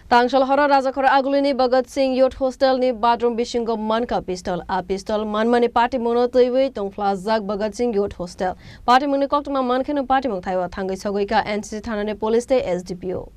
Tangsal Horo Rajakhor Aguli ni Bhaghat Singh Youth Hostel ni bathroom Bisingo Mankha pistol a pistol Manmani Patimung Twiwi Thungphwlajak Bhaghat Singh Youth Hostel Patimung ni Koktwma Mankhe no Patimwng Thaio Thagwi Sogwikha NCC Thanani Police te SDPO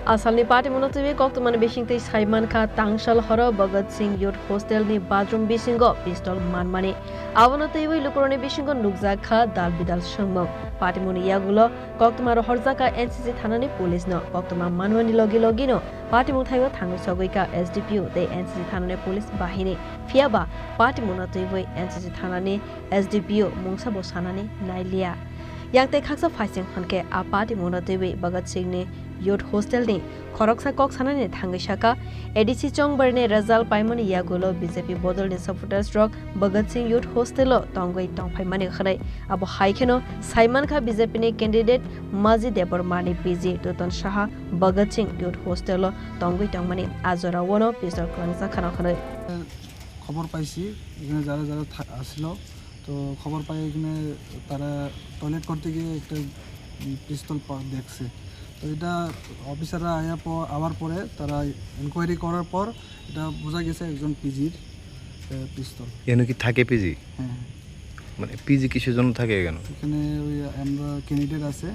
Asalni Patimung Twiwi Koktwma ni Bisingo te Mankha Tangsal Horo Bhaghat Singh Youth Hostel ni bathroom Bisingo pistol Manmani Avano Twiwi Lukurok ni Bisingo Rajakhor Dalbidal Swngmung Patimung ni Aguli Koktwma Horjaka NCC Thanani Police no Koktwma Manmani logi no Patimung Thaio Thagwi Sogwikha SDPO te NCC Thanani Police bahini Fiaba Patimung Twiwi NCC Thanani SDPO mungsa bosanani nailia Yakte khaksa faising hanke a Patimung Twiwi Bhaghat Singh ni Youth Hostel ni Khorang kok sanani Thangwi shaka ADC Chongbar ni result paimani yagulo BJP bodol ni supporters rock Bhaghat Singh Youth Hostel lo tongwei tongphaimani khanai abo haikeno Mankha BJP ni candidate Maji Debormani PG Toton Shaha Bhaghat Singh Youth Hostel lo tongwei tongmani azora wono pistol klangsa khana khanai খবর পাইছি এখানে যারা যারা আসলো তো খবর পাই এখানে তারা টয়লেট করতে গিয়ে একটা পিস্তল দেখছে তো এটা অফিসাররা আওয়ার পরে তারা ইনকোয়ারি করার পর এটা বোঝা গেছে একজন পিজির পিস্তল এখানে কি থাকে পিজি হ্যাঁ মানে পিজি কিসের জন্য থাকে কেন এখানে ওই আমরা ক্যান্ডিডেট আছে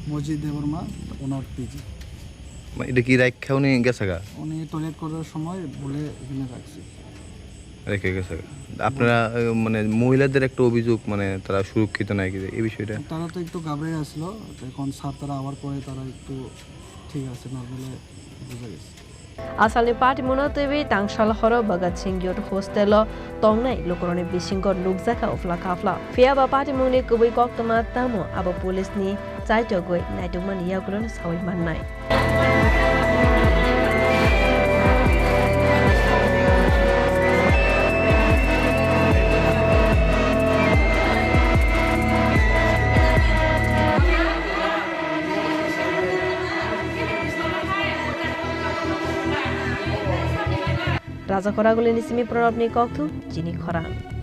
মজি দেববর্মা ওনার পিজি মানে এটা কি রাখা উনি গেছে গা উনি টয়লেট করার সময় বলে এখানে রাখছে রেখে গেছে আপনারা মানে মহিলাদের একটা অভিযোগ মানে তারা সুরক্ষিত নাই কি এই বিষয়টা তারা তো একটু ঘাবড়ে আসলো এখন স্যার তারা আবার পরে তারা একটু ঠিক আছে নরমালে বুঝা গেছে Asalni Patimung Twiwi Tangsal Horo Bhaghat Singh Youth Hostel lo tongnai Lukurok ni Bisingo Sogwikha ufla Fiaba Patimung ni kubui Koktwma tamo abo police ni chaitogoi naitungman yagulo ni sawai mannai Rajakhor Aguli ni simi pranab ni Koktwma Chini Khorang